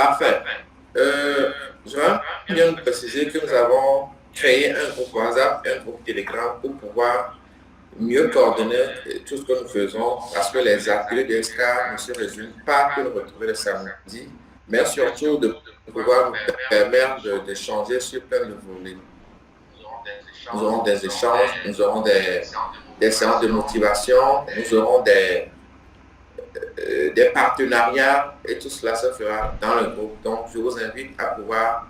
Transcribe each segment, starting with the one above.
Parfait. J'aimerais bien vous préciser que nous avons créé un groupe WhatsApp, un groupe Telegram pour pouvoir mieux coordonner tout ce que nous faisons parce que les ateliers de SK ne se résument pas que nous retrouver le samedi, mais surtout de pouvoir nous permettre d'échanger sur plein de volets. Nous aurons des échanges, nous aurons des séances de motivation, nous aurons des partenariats et tout cela se fera dans le groupe. Donc, je vous invite à pouvoir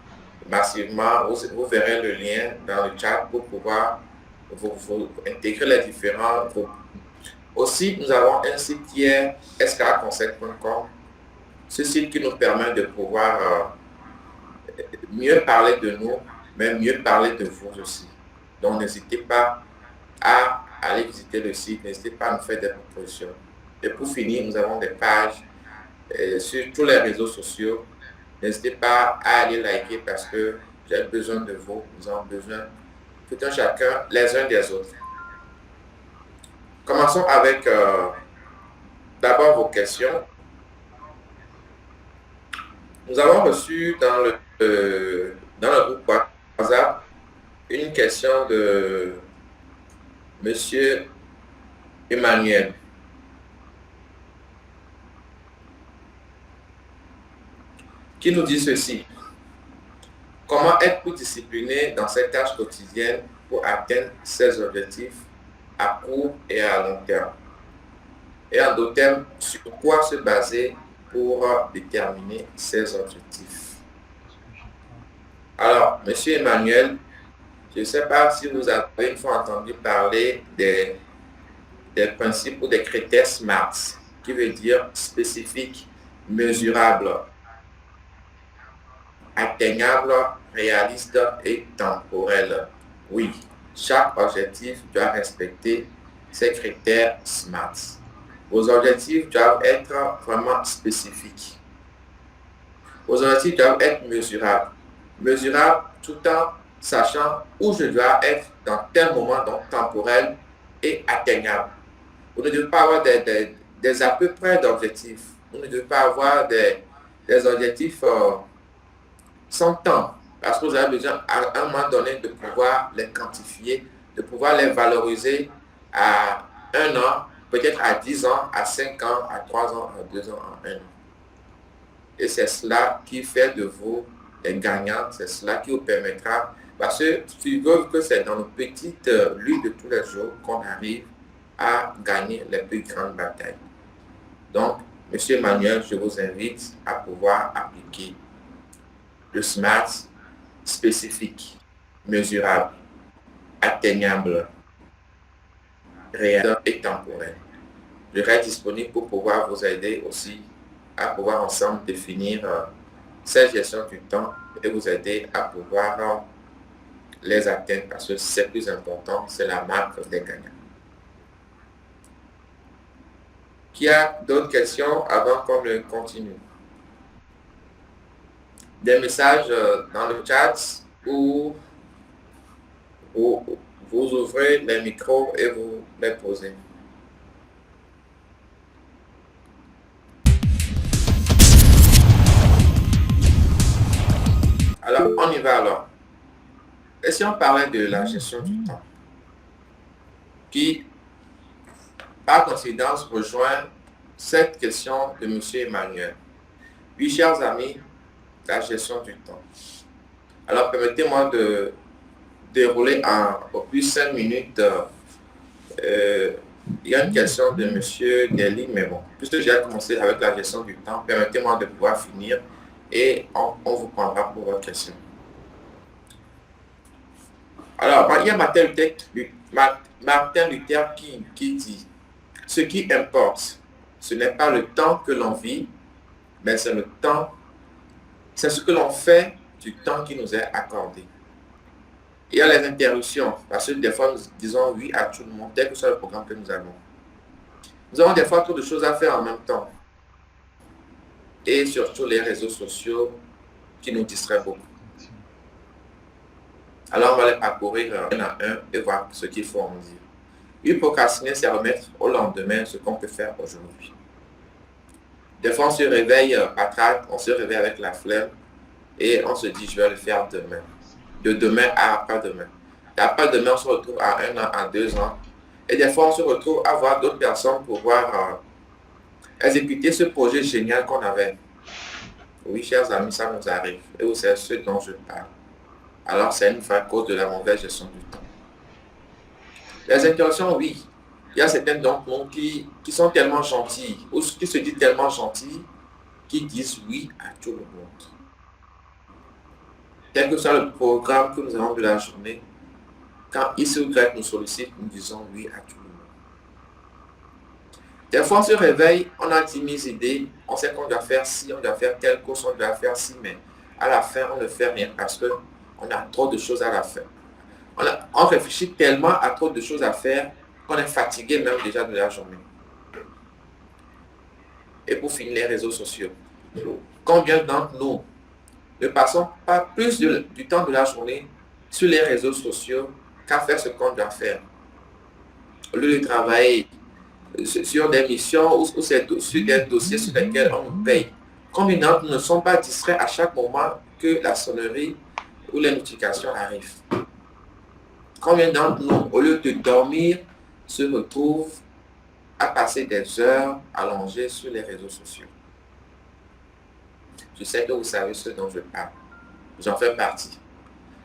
massivement, vous verrez le lien dans le chat pour pouvoir vous intégrer les différents groupes. Aussi, nous avons un site qui est skconcept.com, ce site qui nous permet de pouvoir mieux parler de nous, mais mieux parler de vous aussi. Donc, n'hésitez pas à aller visiter le site, n'hésitez pas à nous faire des propositions. Et pour finir, nous avons des pages sur tous les réseaux sociaux. N'hésitez pas à aller liker parce que j'ai besoin de vous, nous avons besoin tout un chacun les uns des autres. Commençons avec d'abord vos questions. Nous avons reçu dans le groupe WhatsApp une question de Monsieur Emmanuel, qui nous dit ceci. Comment être plus discipliné dans ses tâches quotidiennes pour atteindre ses objectifs à court et à long terme? Et en d'autres termes, sur quoi se baser pour déterminer ses objectifs? Alors, Monsieur Emmanuel, je ne sais pas si vous avez une fois entendu parler des principes ou des critères SMART, qui veut dire spécifique, mesurable, atteignable, réaliste et temporel. Oui, chaque objectif doit respecter ces critères SMART. Vos objectifs doivent être vraiment spécifiques. Vos objectifs doivent être mesurables. Mesurables tout en sachant où je dois être dans tel moment donc temporel et atteignable. Vous ne devez pas avoir des à peu près d'objectifs. Vous ne devez pas avoir des objectifs sans temps. Parce que vous avez besoin à un moment donné de pouvoir les quantifier, de pouvoir les valoriser à 1 an, peut-être à 10 ans, à 5 ans, à 3 ans, à 2 ans, à 1 an. Et c'est cela qui fait de vous des gagnants, c'est cela qui vous permettra, parce que que c'est dans nos petites luttes de tous les jours qu'on arrive à gagner les plus grandes batailles. Donc, Monsieur Emmanuel, je vous invite à pouvoir appliquer le SMART spécifique, mesurable, atteignable, réel et temporel. Je reste disponible pour pouvoir vous aider aussi à pouvoir ensemble définir cette gestion du temps et vous aider à pouvoir les atteindre parce que c'est plus important, c'est la marque des gagnants. Qui a d'autres questions avant qu'on ne continue? Des messages dans le chat ou vous ouvrez les micros et vous les posez. Alors, on y va alors. Et si on parlait de la gestion du temps, qui, par coïncidence, rejoint cette question de M. Emmanuel. Oui, chers amis, la gestion du temps. Alors, permettez-moi de dérouler au plus 5 minutes. Il y a une question de M. Deli, mais bon, puisque j'ai commencé avec la gestion du temps, permettez-moi de pouvoir finir et on vous prendra pour votre question. Alors, il y a Martin Luther King qui dit « Ce qui importe, ce n'est pas le temps que l'on vit, mais c'est le temps, c'est ce que l'on fait du temps qui nous est accordé. » Il y a les interruptions, parce que des fois, nous disons oui à tout le monde, tel que soit le programme que nous avons. Nous avons des fois trop de choses à faire en même temps. Et surtout les réseaux sociaux qui nous distraient beaucoup. Alors, on va les parcourir un à un et voir ce qu'il faut en dire. Oui, procrastiner, c'est remettre au lendemain ce qu'on peut faire aujourd'hui. Des fois, on se réveille patraque, on se réveille avec la flemme et on se dit, je vais le faire demain. De demain à après-demain. D'après-demain, on se retrouve à 1 an, à 2 ans. Et des fois, on se retrouve à voir d'autres personnes pour pouvoir exécuter ce projet génial qu'on avait. Oui, chers amis, ça nous arrive. Et vous savez ce dont je parle. Alors, c'est une vraie cause de la mauvaise gestion du temps. Les interruptions, oui. Il y a certains d'entre nous qui sont tellement gentils, ou qui se disent tellement gentils, qui disent oui à tout le monde. Quel que soit le programme que nous avons de la journée, quand X ou Y nous sollicite, nous disons oui à tout le monde. Des fois, on se réveille, on a 10 000 idées, on sait qu'on doit faire ci, on doit faire telle chose, on doit faire ci, mais à la fin, on ne fait rien parce qu'on a trop de choses à la fin. On réfléchit tellement à trop de choses à faire qu'on est fatigué même déjà de la journée. Et pour finir, les réseaux sociaux. Combien d'entre nous ne passons pas plus du temps de la journée sur les réseaux sociaux qu'à faire ce qu'on doit faire? Au lieu de travailler sur des missions ou sur des dossiers sur lesquels on nous paye. Combien d'entre nous ne sont pas distraits à chaque moment que la sonnerie ou les notifications arrivent? Combien d'entre nous, au lieu de dormir, se retrouvent à passer des heures allongées sur les réseaux sociaux? Je sais que vous savez ce dont je parle. J'en fais partie.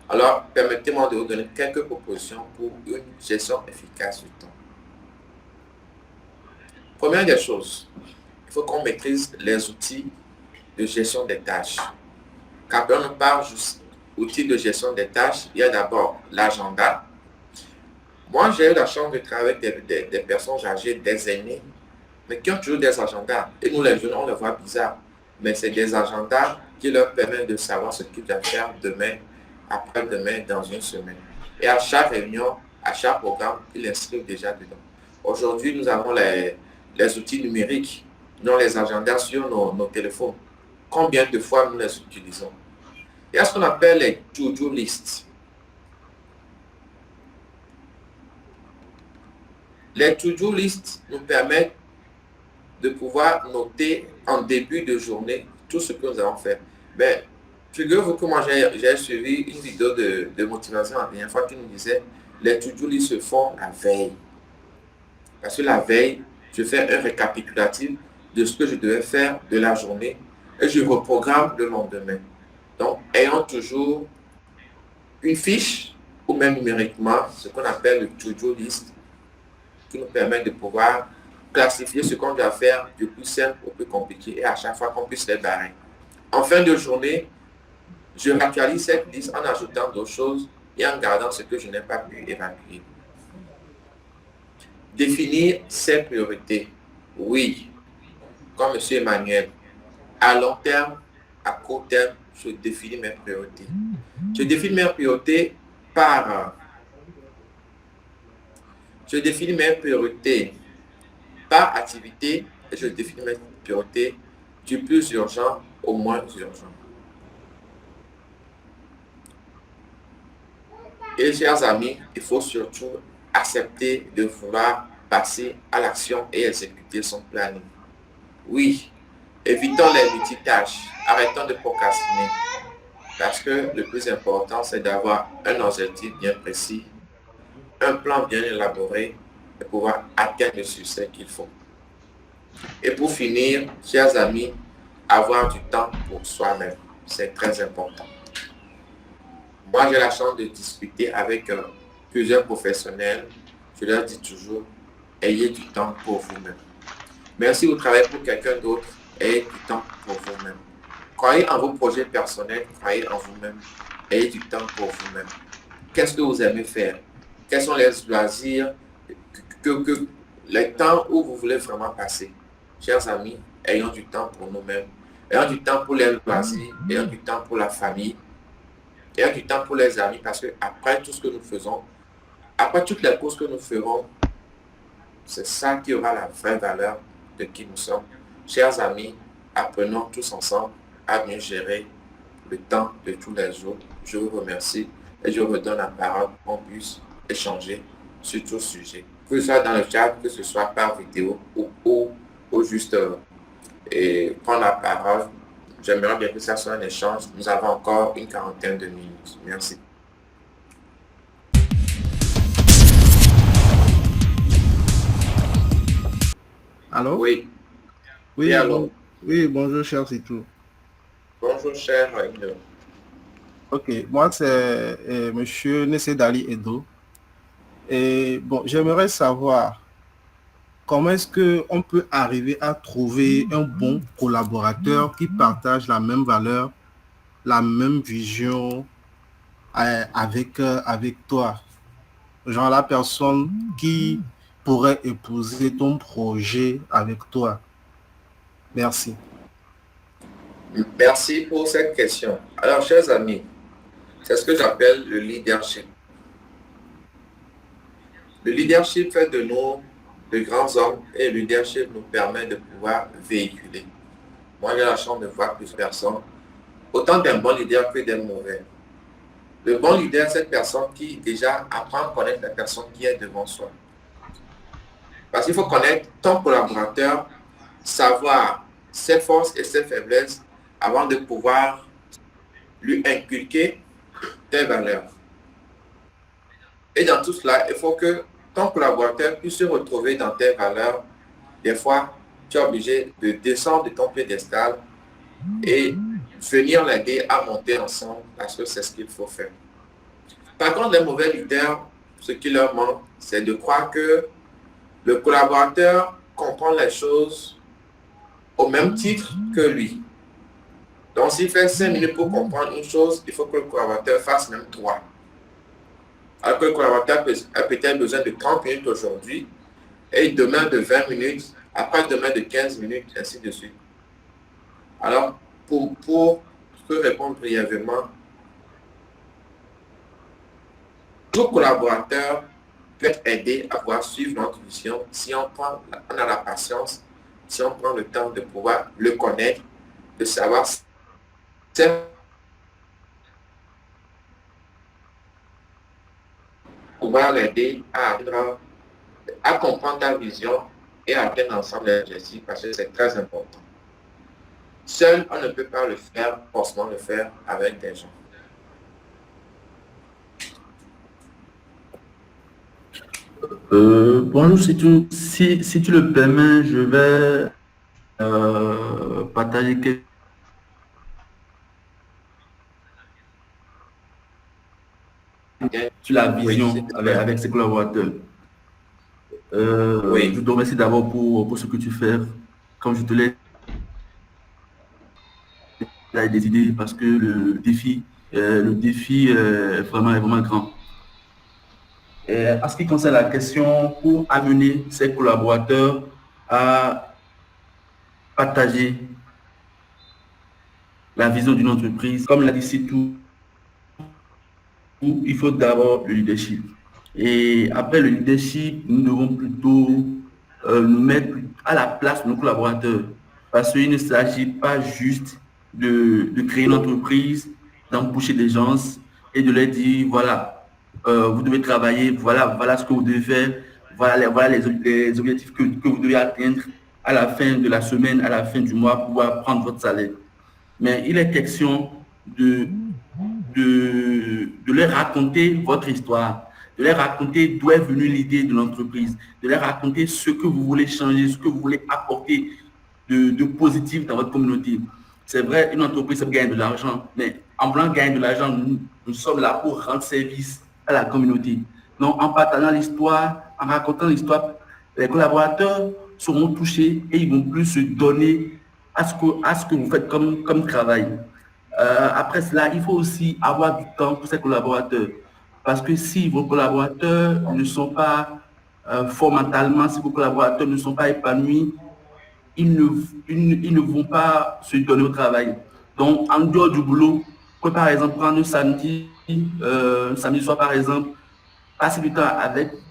Alors, permettez-moi de vous donner quelques propositions pour une gestion efficace du temps. Première des choses, il faut qu'on maîtrise les outils de gestion des tâches. Quand on parle juste outils de gestion des tâches, il y a d'abord l'agenda. Moi, j'ai eu la chance de travailler avec des personnes âgées, des aînés, mais qui ont toujours des agendas. Et nous, les jeunes, on les voit bizarres. Mais c'est des agendas qui leur permettent de savoir ce qu'ils doivent faire demain, après-demain, dans une semaine. Et à chaque réunion, à chaque programme, ils inscrivent déjà dedans. Aujourd'hui, nous avons les outils numériques, non les agendas sur nos téléphones. Combien de fois nous les utilisons? Il y a ce qu'on appelle les to-do lists. Les to-do lists nous permettent de pouvoir noter en début de journée tout ce que nous avons fait. Mais figurez-vous que moi j'ai suivi une vidéo de motivation la dernière fois qui nous disait les to-do lists se font la veille. Parce que la veille, je fais un récapitulatif de ce que je devais faire de la journée et je reprogramme le lendemain. Donc, ayons toujours une fiche ou même numériquement ce qu'on appelle le to-do list qui nous permet de pouvoir classifier ce qu'on doit faire du plus simple au plus compliqué et à chaque fois qu'on puisse les barrer. En fin de journée, je réactualise cette liste en ajoutant d'autres choses et en gardant ce que je n'ai pas pu évacuer. Définir ses priorités. Oui, comme M. Emmanuel, à long terme, à court terme, je définis mes priorités. Je définis mes priorités par activité et je définis mes priorités du plus urgent au moins urgent. Et chers amis, il faut surtout accepter de vouloir passer à l'action et exécuter son planning. Oui, évitons les multitâches, arrêtons de procrastiner. Parce que le plus important, c'est d'avoir un objectif bien précis, un plan bien élaboré et pouvoir atteindre le succès qu'il faut. Et pour finir, chers amis, avoir du temps pour soi-même, c'est très important. Moi, j'ai la chance de discuter avec plusieurs professionnels. Je leur dis toujours, ayez du temps pour vous-même. Même si vous travaillez pour quelqu'un d'autre, ayez du temps pour vous-même. Croyez en vos projets personnels, croyez en vous-même, ayez du temps pour vous-même. Qu'est-ce que vous aimez faire? Quels sont les loisirs, les temps où vous voulez vraiment passer? Chers amis, ayons du temps pour nous-mêmes. Ayons du temps pour les loisirs, ayons du temps pour la famille, ayons du temps pour les amis, parce que après tout ce que nous faisons, après toutes les courses que nous ferons, c'est ça qui aura la vraie valeur de qui nous sommes. Chers amis, apprenons tous ensemble à bien gérer le temps de tous les jours. Je vous remercie et je vous redonne la parole pour qu'on puisse échanger sur tout sujet. Que ce soit dans le chat, que ce soit par vidéo ou juste et prendre la parole. J'aimerais bien que ça soit un échange. Nous avons encore une quarantaine de minutes. Merci. Allô? Oui, et Oui, alors, oui, bonjour, cher Citrou. bonjour cher Igno. Ok, moi, c'est Monsieur Nessé Dali Edo. Et bon, j'aimerais savoir comment est-ce qu'on peut arriver à trouver un bon collaborateur qui partage la même valeur, la même vision avec toi. Genre la personne qui pourrait épouser ton projet avec toi. Merci. Merci pour cette question. Alors, chers amis, c'est ce que j'appelle le leadership. Le leadership fait de nous de grands hommes et le leadership nous permet de pouvoir véhiculer. Moi, j'ai la chance de voir plusieurs personnes, autant d'un bon leader que d'un mauvais. Le bon leader, c'est cette personne qui déjà apprend à connaître la personne qui est devant soi. Parce qu'il faut connaître ton collaborateur, savoir ses forces et ses faiblesses avant de pouvoir lui inculquer tes valeurs. Et dans tout cela, il faut que ton collaborateur puisse se retrouver dans tes valeurs. Des fois, tu es obligé de descendre de ton piédestal et venir l'aider à monter ensemble parce que c'est ce qu'il faut faire. Par contre, les mauvais leaders, ce qui leur manque, c'est de croire que le collaborateur comprend les choses au même titre que lui. Donc, s'il fait 5 minutes pour comprendre une chose, il faut que le collaborateur fasse même 3. Alors que le collaborateur a peut-être besoin de 30 minutes aujourd'hui et demain de 20 minutes, après-demain de 15 minutes, ainsi de suite. Alors, pour répondre brièvement, tout collaborateur peut être aidé à pouvoir suivre notre vision si on a la patience, si on prend le temps de pouvoir le connaître, de savoir pouvoir l'aider à comprendre ta vision et à atteindre ensemble les objectifs parce que c'est très important. Seul, on ne peut pas le faire, forcément le faire avec des gens. Bonjour, si tu le permets, je vais partager sur la Oui, vision avec ses collaborateurs. Je oui. te remercie d'abord pour ce que tu fais. Comme je te l'ai des idées, parce que le défi est vraiment grand. Et en ce qui concerne la question, pour amener ses collaborateurs à partager la vision d'une entreprise, comme l'a dit Sitou, il faut d'abord le leadership. Et après le leadership, nous devons plutôt nous mettre à la place de nos collaborateurs. Parce qu'il ne s'agit pas juste de créer une entreprise, d'embaucher des gens et de leur dire, voilà, vous devez travailler, voilà ce que vous devez faire, voilà les objectifs que vous devez atteindre à la fin de la semaine, à la fin du mois, pour pouvoir prendre votre salaire. Mais il est question de leur raconter votre histoire, de leur raconter d'où est venue l'idée de l'entreprise, de leur raconter ce que vous voulez changer, ce que vous voulez apporter de positif dans votre communauté. C'est vrai, une entreprise gagne de l'argent, mais en voulant gagner de l'argent, nous sommes là pour rendre service à la communauté. Donc, en partageant l'histoire, en racontant l'histoire, les collaborateurs seront touchés et ils vont plus se donner à ce que vous faites comme travail. Après cela, il faut aussi avoir du temps pour ses collaborateurs. Parce que si vos collaborateurs ne sont pas forts mentalement, si vos collaborateurs ne sont pas épanouis, ils ne vont pas se donner au travail. Donc, en dehors du boulot, que par exemple, prendre un samedi soir, par exemple, passer du temps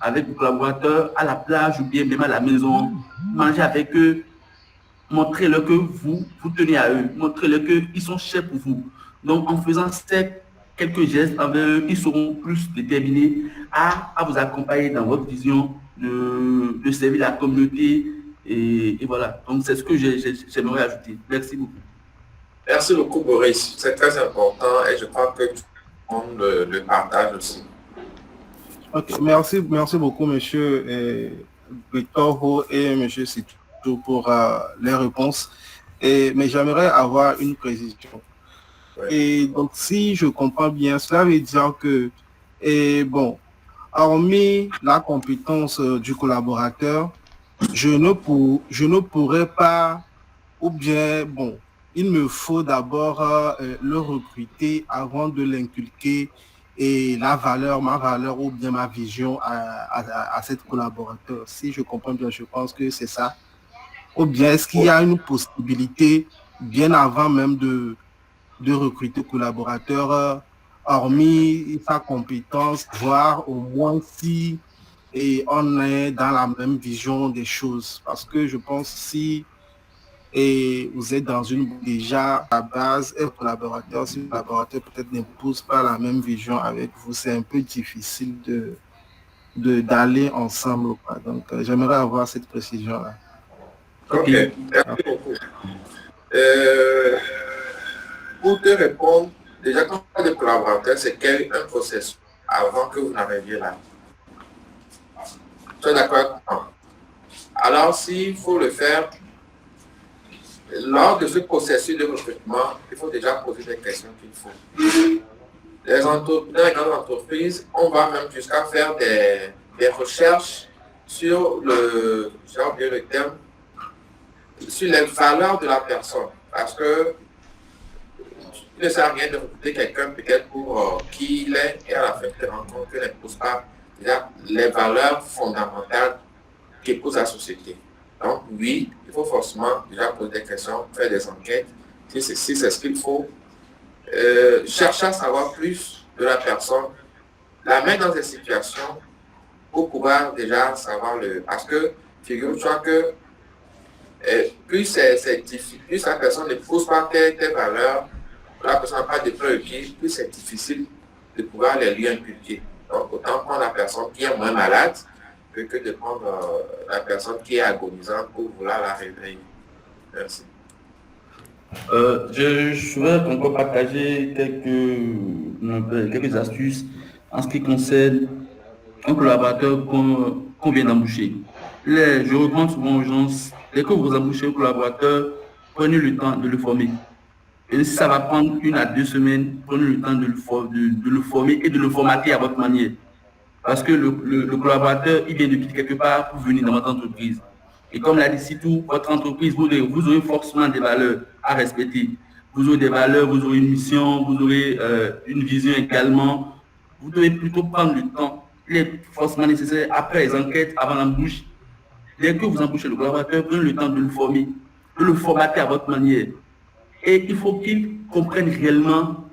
avec vos collaborateurs à la plage ou bien même à la maison, manger avec eux, montrez-leur que vous tenez à eux, montrez-leur qu'ils sont chers pour vous. Donc, en faisant ces quelques gestes envers eux, ils seront plus déterminés à vous accompagner dans votre vision de servir la communauté Et voilà, donc c'est ce que j'aimerais ajouter. Merci beaucoup. Merci beaucoup, Boris. C'est très important et je crois que tout le monde le partage aussi. Ok, merci beaucoup, monsieur Victor Ho et monsieur Sitou pour les réponses. Mais j'aimerais avoir une précision. Oui. Et donc, si je comprends bien, cela veut dire que, hormis la compétence du collaborateur, je ne pourrais pas, ou bien, il me faut d'abord le recruter avant de l'inculquer et ma valeur ou bien ma vision à cet collaborateur. Si je comprends bien, je pense que c'est ça. Ou bien est-ce qu'il y a une possibilité bien avant même de recruter collaborateur, hormis sa compétence, voir au moins si on est dans la même vision des choses. Parce que je pense si vous êtes dans déjà à base, un collaborateur, si le collaborateur peut-être n'épouse pas la même vision avec vous, c'est un peu difficile d'aller ensemble. Donc, j'aimerais avoir cette précision-là. Ok, merci beaucoup. Pour te répondre, déjà, quand on parle de collaborateur, c'est un processus avant que vous n'arriviez là. Tu es d'accord? Alors, s'il faut le faire, lors de ce processus de recrutement, il faut déjà poser des questions qu'il faut. Dans les grandes entreprises, on va même jusqu'à faire des recherches sur sur les valeurs de la personne. Parce que il ne sert à rien de recruter quelqu'un peut-être pour qui il est et à la fin de rencontre qu'il n'épouse pas déjà les valeurs fondamentales qu'épouse la société. Donc oui, il faut forcément déjà poser des questions, faire des enquêtes, si c'est ce qu'il faut, chercher à savoir plus de la personne, la mettre dans des situations pour pouvoir déjà savoir parce que figure-toi que plus la personne n'épouse pas tes valeurs, la personne n'a pas de prérequis, plus c'est difficile de pouvoir les lui inculquer. Donc, autant prendre la personne qui est moins malade que de prendre la personne qui est agonisante pour vouloir la réveiller. Merci. Je souhaite encore partager quelques astuces en ce qui concerne un collaborateur qu'on vient d'embaucher. Je recommande souvent aux gens, dès que vous embauchez un collaborateur, prenez le temps de le former. Et si ça va prendre 1 à 2 semaines, prenez le temps de le former et de le formater à votre manière. Parce que le collaborateur, il vient de quitter quelque part pour venir dans votre entreprise. Et comme l'a dit Sitou, votre entreprise, vous aurez forcément des valeurs à respecter. Vous aurez des valeurs, vous aurez une mission, vous aurez une vision également. Vous devez plutôt prendre le temps. Il est forcément nécessaire, après les enquêtes, avant l'embauche, dès que vous embauchez le collaborateur, prenez le temps de le former, de le formater à votre manière. Et il faut qu'il comprenne réellement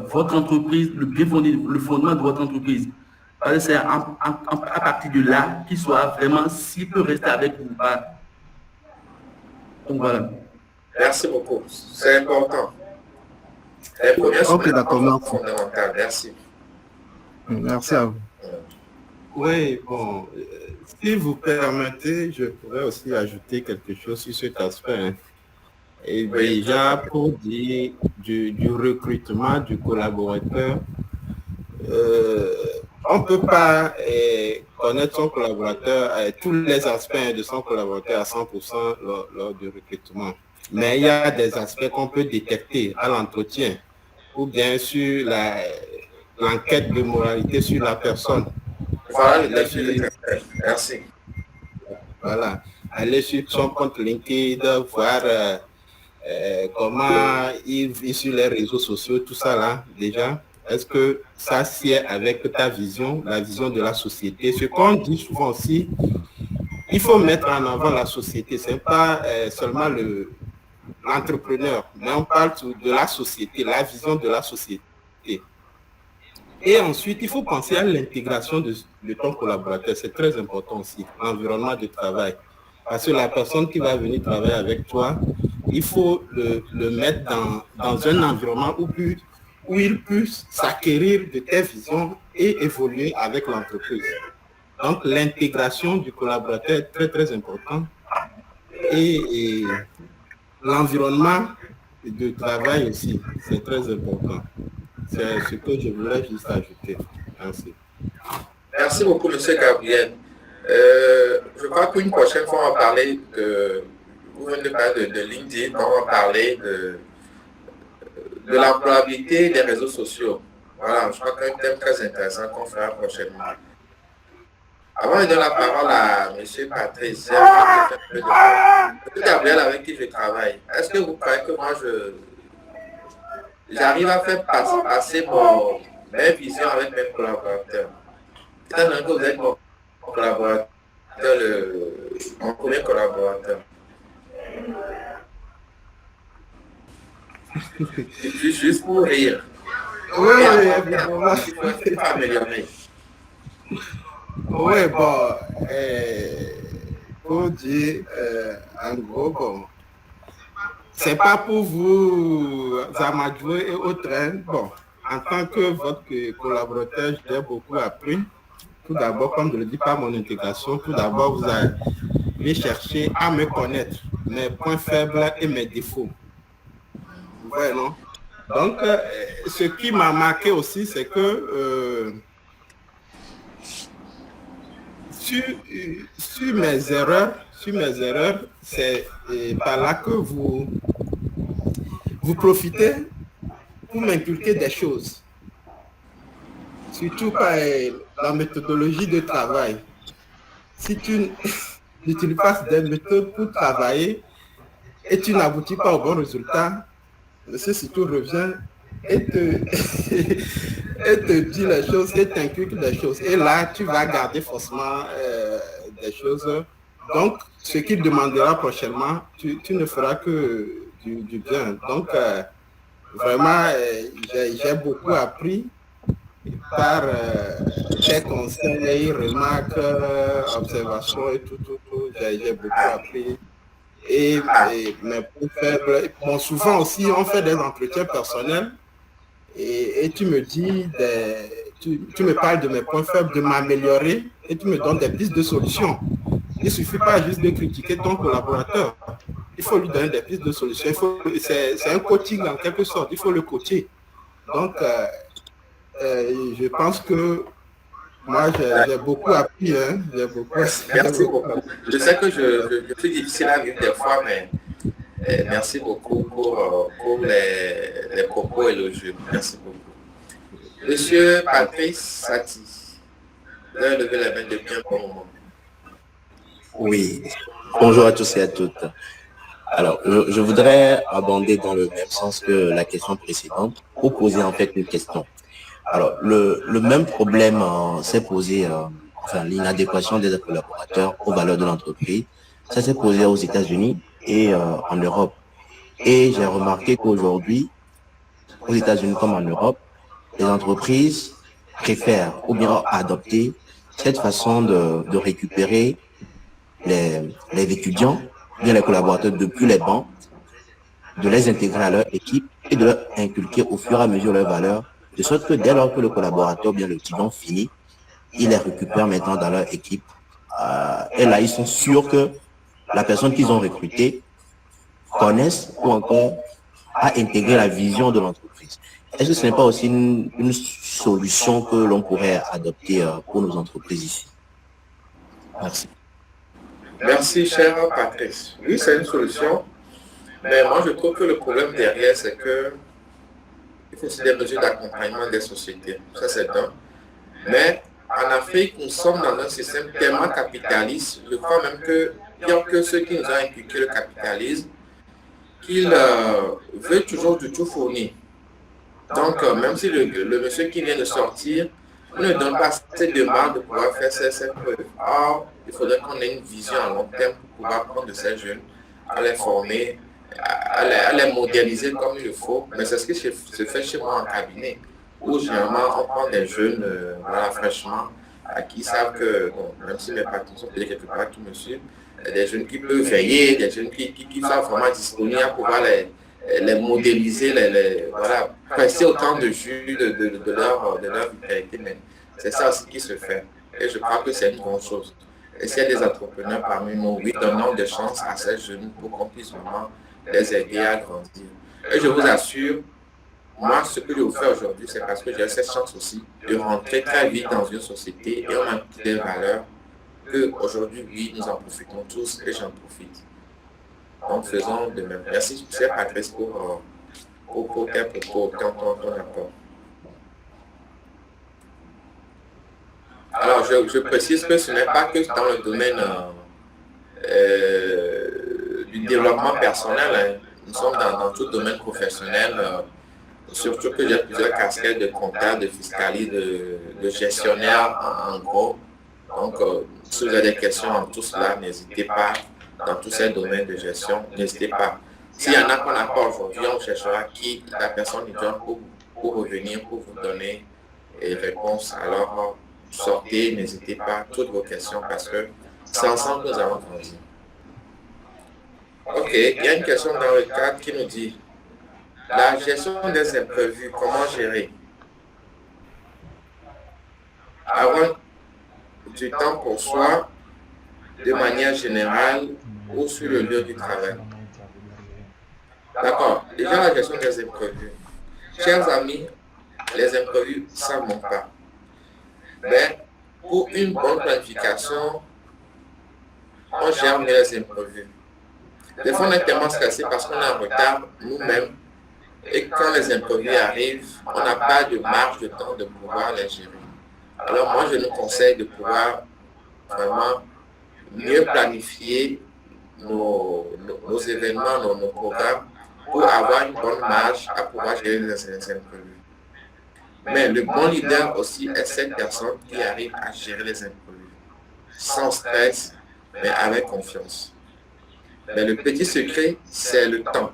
votre entreprise, le bien fondé, le fondement de votre entreprise. C'est à partir de là qu'il soit vraiment, s'il peut rester avec vous ou pas. Donc voilà. Merci beaucoup. C'est important. Les premières sont fondamentales. Merci. Merci à vous. Oui, si vous permettez, je pourrais aussi ajouter quelque chose sur cet aspect. Et oui, déjà, pour dire du recrutement du collaborateur, on ne peut pas connaître son collaborateur, tous les aspects de son collaborateur à 100% lors du recrutement. Mais il y a des aspects qu'on peut détecter à l'entretien ou bien sur l'enquête de moralité sur la personne. Voilà, merci. Voilà, aller sur son compte LinkedIn, voir comment il vit sur les réseaux sociaux, tout ça là, déjà. Est-ce que ça sied avec ta vision, la vision de la société? Ce qu'on dit souvent aussi, il faut mettre en avant la société. Ce n'est pas seulement l'entrepreneur, mais on parle de la société, la vision de la société. Et ensuite, il faut penser à l'intégration de ton collaborateur. C'est très important aussi, l'environnement de travail. Parce que la personne qui va venir travailler avec toi, il faut le mettre dans un environnement où il puisse s'acquérir de tes visions et évoluer avec l'entreprise. Donc, l'intégration du collaborateur est très, très importante. Et l'environnement de travail aussi, c'est très important. C'est ce que je voulais juste ajouter. Merci. Merci beaucoup, M. Gabriel. Je crois qu'une prochaine fois, on va parler de... Vous venez de parler de LinkedIn, on va parler de l'employabilité des réseaux sociaux. Voilà, je crois que c'est un thème très intéressant qu'on fera prochainement. Avant de donner la parole à M. Patrice, M. Gabriel avec qui je travaille, est-ce que vous croyez que moi, j'arrive à faire passer mes visions avec mes collaborateurs? Étant donné que vous êtes mon collaborateur, mon premier collaborateur. Juste pour rire. Oui, il faut améliorer. Oui, bon, pour dire, en gros, bon, c'est pas pour vous amadouer et autres, hein. Bon, en tant que votre collaborateur, j'ai beaucoup appris. Tout d'abord, comme je le dis par mon intégration, tout d'abord, vous avez cherché à me connaître, mes points faibles et mes défauts. Ouais, non? Donc, ce qui m'a marqué aussi, c'est que sur mes erreurs, c'est par là que vous profitez pour m'inculquer des choses. Surtout par la méthodologie de travail. Si tu n'utilises pas des méthodes pour travailler et tu n'aboutis pas au bon résultat, monsieur Sitou revient et te dit les choses et t'inculque les choses. Et là, tu vas garder forcément des choses. Donc, ce qu'il demandera prochainement, tu ne feras que du bien. Donc, vraiment, j'ai beaucoup appris par tes conseils, remarques, observations et tout. J'ai beaucoup appris. Et mes points faibles. Bon, souvent aussi, on fait des entretiens personnels et tu me dis, tu me parles de mes points faibles, de m'améliorer et tu me donnes des pistes de solutions. Il ne suffit pas juste de critiquer ton collaborateur. Il faut lui donner des pistes de solutions. C'est un coaching en quelque sorte. Il faut le coacher. Donc, je pense que moi, j'ai beaucoup appris. Hein. Merci beaucoup. Je sais que je suis difficile à vivre des fois, mais merci beaucoup pour les propos élogieux. Merci beaucoup. Monsieur Patrice Sati, vous avez levé la main depuis un bon moment. Oui, bonjour à tous et à toutes. Alors, je voudrais abonder dans le même sens que la question précédente, pour poser en fait une question. Alors, le même problème s'est posé, l'inadéquation des collaborateurs aux valeurs de l'entreprise, ça s'est posé aux États-Unis et en Europe. Et j'ai remarqué qu'aujourd'hui, aux États-Unis comme en Europe, les entreprises préfèrent ou bien adopter cette façon de récupérer les étudiants, bien les collaborateurs depuis les bancs, de les intégrer à leur équipe et de leur inculquer au fur et à mesure leurs valeurs, de sorte que dès lors que le collaborateur, bien l'étudiant finit, ils les récupèrent maintenant dans leur équipe. Et là, ils sont sûrs que la personne qu'ils ont recrutée connaisse ou encore a intégré la vision de l'entreprise. Est-ce que ce n'est pas aussi une solution que l'on pourrait adopter pour nos entreprises ici? Merci. Merci, cher Patrice. Oui, c'est une solution. Mais moi, je trouve que le problème derrière, c'est que il faut aussi des mesures d'accompagnement des sociétés. Ça, c'est un. Mais en Afrique, nous sommes dans un système tellement capitaliste, je crois même que, pire que ceux qui nous ont inculqué le capitalisme, qu'il veut toujours du tout fournir. Donc, même si le monsieur qui vient de sortir ne donne pas cette demande de pouvoir faire cette preuve. Or, il faudrait qu'on ait une vision à long terme pour pouvoir prendre de ces jeunes, à les former, à les moderniser comme il le faut. Mais c'est ce qui se fait chez moi en cabinet, où généralement on prend des jeunes, voilà, fraîchement, à qui savent que, bon, même si mes patrons sont peut-être quelque part qui me suivent, des jeunes qui peuvent veiller, des jeunes qui sont vraiment disponibles à pouvoir les modéliser, voilà, presser autant de jus de leur vitalité. Mais c'est ça aussi qui se fait. Et je crois que c'est une bonne chose. Et s'il y a des entrepreneurs parmi nous, oui, donnons des chances à ces jeunes pour qu'on puisse vraiment les aider à grandir. Et je vous assure, moi, ce que je vous fais aujourd'hui, c'est parce que j'ai cette chance aussi de rentrer très vite dans une société et on a des valeurs que aujourd'hui, oui, nous en profitons tous et j'en profite. Donc, faisons de même. Merci, chef Patrice, pour tes propos, ton apport. Alors, je précise que ce n'est pas que dans le domaine du développement personnel. Hein. Nous sommes dans tout domaine professionnel, surtout que j'ai plusieurs casquettes de comptable, de fiscaliste, de gestionnaire en gros. Donc, si vous avez des questions en tout cela, n'hésitez pas. Dans tous ces domaines de gestion, n'hésitez pas. S'il y en a qu'on n'a pas aujourd'hui, on cherchera qui la personne idéale pour revenir, pour vous donner les réponses. Alors, sortez, n'hésitez pas, toutes vos questions, parce que c'est ensemble que nous allons grandir. Ok, il y a une question dans le cadre qui nous dit la gestion des imprévus, comment gérer? Avoir du temps pour soi, de manière générale, ou sur le lieu du travail. D'accord, déjà la gestion des imprévus. Chers amis, les imprévus, ça ne manque pas. Mais pour une bonne planification, on gère mieux les imprévus. Des fois, on est tellement stressé parce qu'on est en retard nous-mêmes et quand les imprévus arrivent, on n'a pas de marge de temps de pouvoir les gérer. Alors moi, je nous conseille de pouvoir vraiment mieux planifier nos événements, nos programmes pour avoir une bonne marge à pouvoir gérer les imprévus. Mais le bon leader aussi est cette personne qui arrive à gérer les imprévus sans stress, mais avec confiance. Mais le petit secret, c'est le temps.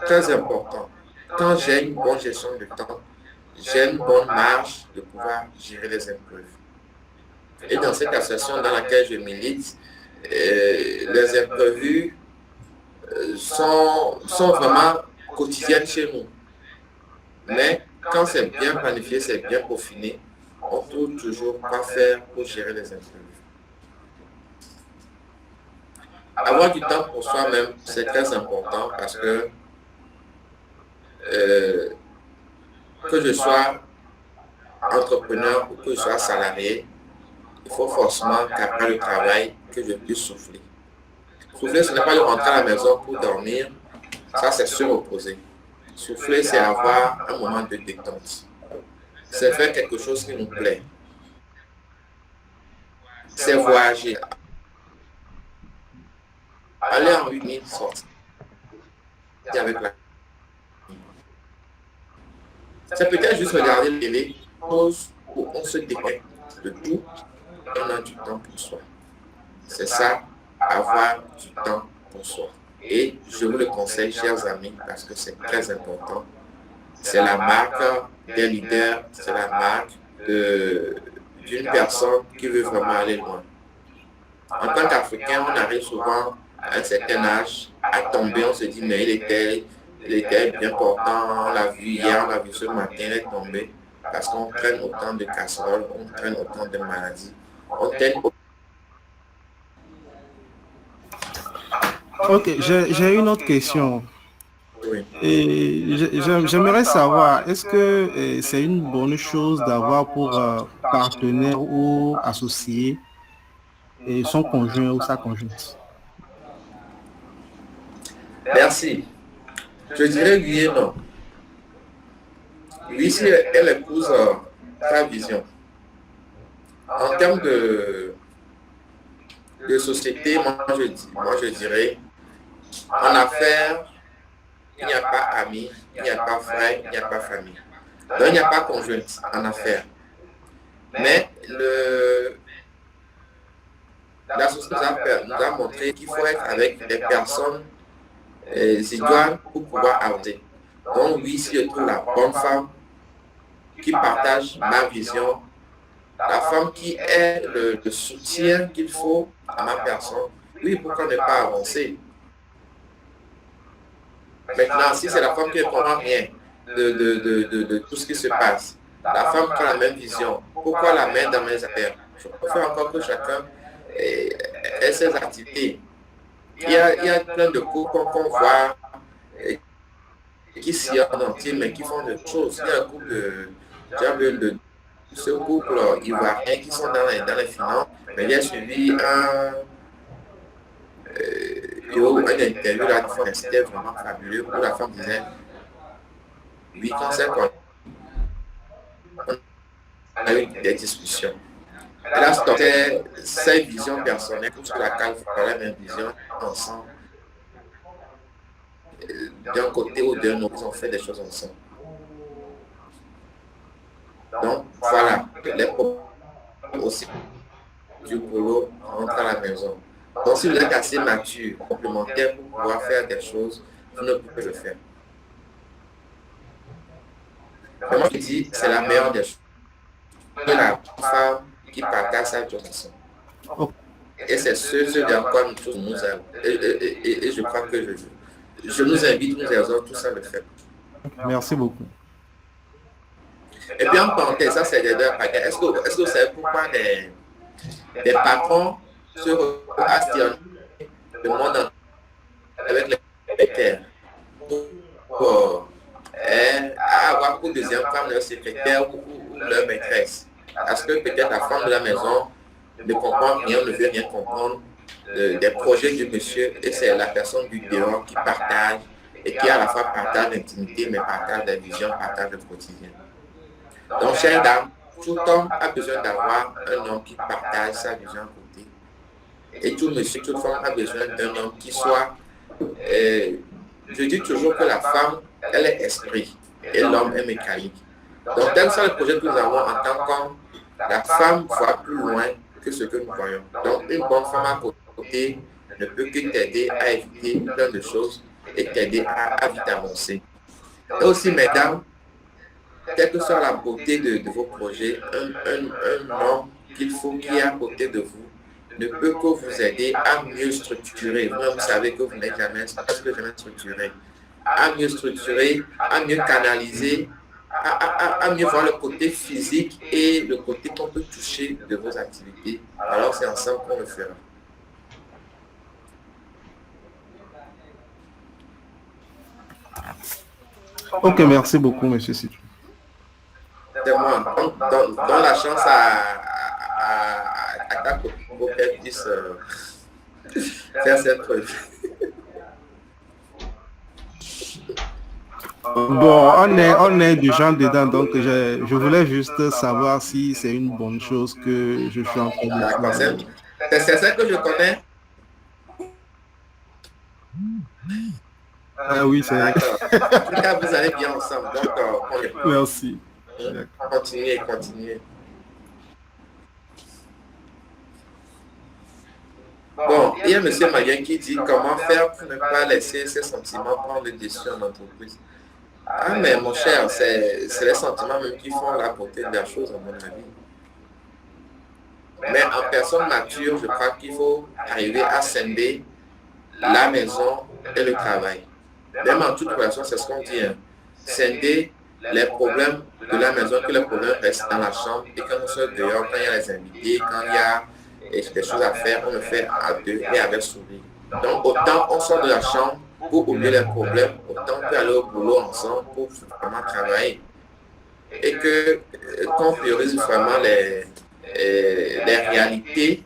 Très important. Quand j'ai une bonne gestion du temps, j'ai une bonne marge de pouvoir gérer les imprévus. Et dans cette association dans laquelle je milite, les imprévus sont vraiment quotidiennes chez nous. Mais quand c'est bien planifié, c'est bien peaufiné, on peut toujours quoi faire pour gérer les imprévus. Avoir du temps pour soi-même, c'est très important parce que je sois entrepreneur ou que je sois salarié, il faut forcément qu'après le travail, que je puisse souffler. Souffler, ce n'est pas de rentrer à la maison pour dormir, ça c'est se reposer. Souffler, c'est avoir un moment de détente. C'est faire quelque chose qui nous plaît. C'est voyager. Aller en une île, sortir avec la... C'est peut-être juste regarder la télé, pause où on se déconnecte de tout et on a du temps pour soi. C'est ça, avoir du temps pour soi. Et je vous le conseille, chers amis, parce que c'est très important. C'est la marque des leaders, c'est la marque d'une personne qui veut vraiment aller loin. En tant qu'Africain, on arrive souvent à un certain âge à tomber, on se dit, mais il était bien portant, on l'a vu hier, on l'a vu ce matin, il est tombé. Parce qu'on traîne autant de casseroles, on traîne autant de maladies. Ok, j'ai une autre question. Oui. Et j'aimerais savoir, est-ce que c'est une bonne chose d'avoir pour partenaire ou associé son conjoint ou sa conjointe? Merci. Je dirais oui et non. Oui, si elle épouse ta vision. En termes de société, moi je dirais, en affaires, il n'y a pas ami, il n'y a pas frère, il n'y a pas famille. Donc il n'y a pas conjointe en affaires. Mais la société nous a montré qu'il faut être avec des personnes idoines pour pouvoir avancer. Donc oui, si je trouve la bonne femme qui partage ma vision, la femme qui est le soutien qu'il faut à ma personne, oui, pourquoi ne pas avancer? Maintenant, si c'est la femme qui ne comprend rien de tout ce qui se passe, la femme qui a la même vision, pourquoi la mettre dans mes affaires? Je préfère encore que chacun ait ses activités. Il y a plein de couples qu'on voit qui s'y en entier, mais qui font des choses. Il y a un couple de ce couple ivoirien qui sont dans les finances, mais il y a suivi une interview là, c'était vraiment fabuleux, où la femme disait, oui, quand c'est qu'on a eu des discussions. Elle a stocké ses visions personnelles, tout ce la calme, la même vision ensemble. D'un côté ou d'un autre, ils ont fait des choses ensemble. Donc, voilà, les problèmes aussi du boulot rentrent à la maison. Donc, si vous êtes assez mature, complémentaire pour pouvoir faire des choses, vous ne pouvez pas le faire. Mais moi, je dis, c'est la meilleure des choses. La femme qui partage sa vie ensemble. Et c'est ce dans quoi nous avons. Et je crois que je nous invite, nous exhorte tous à le faire. Merci beaucoup. Et puis en parenthèse, ça c'est des deux paquets. Est-ce que vous savez pourquoi des patrons se astionnent le monde entier avec les terres pour avoir pour deuxième femme leur secrétaire ou leur maîtresse? Parce que peut-être la femme de la maison ne comprend rien, ne veut rien comprendre des projets du monsieur, et c'est la personne du dehors qui partage et qui à la fois partage l'intimité, mais partage la vision, partage le quotidien. Donc, chère dame, tout homme a besoin d'avoir un homme qui partage sa vision à côté. Et tout monsieur, toute femme a besoin d'un homme qui soit... je dis toujours que la femme, elle est esprit et l'homme est mécanique. Donc, tel sont les projets que nous avons en tant qu'homme. La femme voit plus loin que ce que nous voyons. Donc, une bonne femme à côté ne peut que t'aider à éviter plein de choses et t'aider à vite avancer. Et aussi, mesdames, quelle que soit la beauté de vos projets, un homme qu'il faut qui est à côté de vous ne peut que vous aider à mieux structurer. Vous savez que vous n'êtes jamais structuré. À mieux structurer, à mieux canaliser, à mieux voir le côté physique et le côté qu'on peut toucher de vos activités. Alors c'est ensemble qu'on le fera. Ok, merci beaucoup, monsieur Sidou. C'est moi. Donne la chance à ta copine pour qu'elle puisse faire cette preuve. Bon, on est du genre dedans, donc je voulais juste savoir si c'est une bonne chose que je suis en train de faire. C'est ça que je connais. Ah oui, c'est vrai. En tout cas, vous allez bien ensemble. Donc, merci. Continuez. Bon, il y a M. Mayen qui dit comment faire pour ne pas laisser ses sentiments prendre le dessus en entreprise. Ah, mais mon cher, c'est les sentiments même qui font la beauté de la chose, à mon avis. Mais en personne mature, je crois qu'il faut arriver à scinder la maison et le travail. Même en toute relation, c'est ce qu'on dit. Hein. Scinder les problèmes de la maison, que les problèmes restent dans la chambre, et quand nous sommes dehors, quand il y a les invités, quand il y a des choses à faire, on le fait à deux et avec sourire. Donc autant on sort de la chambre pour oublier les problèmes, autant on peut aller au boulot ensemble pour vraiment travailler. Et qu'on priorise vraiment les réalités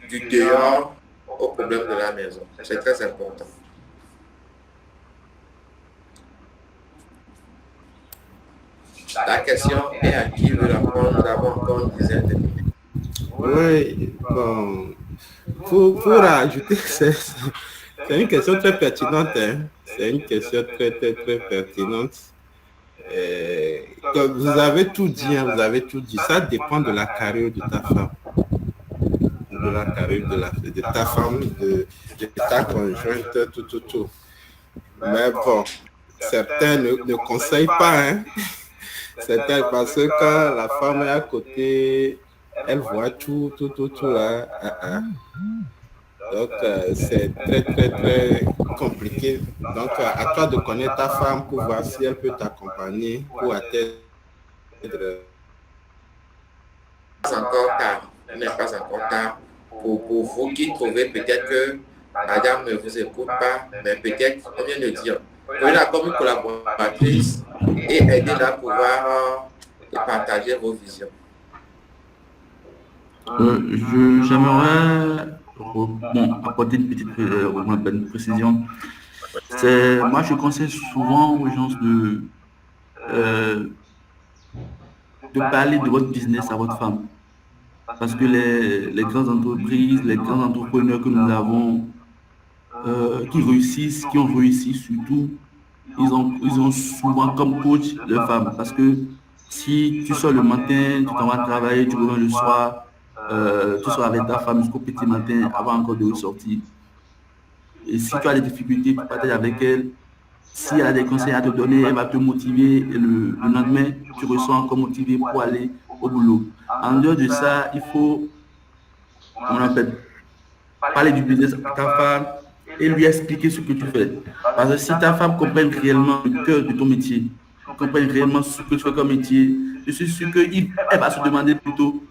du dehors aux problèmes de la maison. C'est très important. La question est à qui veut la prendre. Nous avons encore une dizaine de minutes. Oui, bon, pour rajouter, c'est une question très pertinente. Hein? C'est une question très pertinente. Comme vous avez tout dit, hein, ça dépend de la carrière de ta femme. De la carrière de ta femme, de ta conjointe, tout. Mais bon, certains ne conseillent pas, hein. Certains, parce que quand la femme est à côté, elle voit tout là. Donc, c'est très compliqué. Donc, à toi de connaître ta femme pour voir si elle peut t'accompagner pour atteindre. Encore tard. il n'est pas encore tard. Pour vous qui trouvez peut-être que madame ne vous écoute pas, mais peut-être, on vient de dire, prenez-la comme une collaboratrice et aidez-la à pouvoir partager vos visions. J'aimerais apporter une petite précision. Moi, je conseille souvent aux gens de parler de votre business à votre femme. Parce que les grandes entreprises, les grands entrepreneurs que nous avons, qui réussissent, qui ont réussi surtout, ils ont souvent comme coach leur femme. Parce que si tu sors le matin, tu t'en vas travailler, tu reviens le soir, tu sors avec ta femme jusqu'au petit matin avant encore de ressortir. Et si tu as des difficultés, tu partages avec elle. Si elle a des conseils à te donner, elle va te motiver et le lendemain, tu ressens encore motivé pour aller au boulot. En dehors de ça, il faut, parler du business à ta femme et lui expliquer ce que tu fais. Parce que si ta femme comprend réellement le cœur de ton métier, comprend réellement ce que tu fais comme métier, je suis sûr qu'elle va se demander plutôt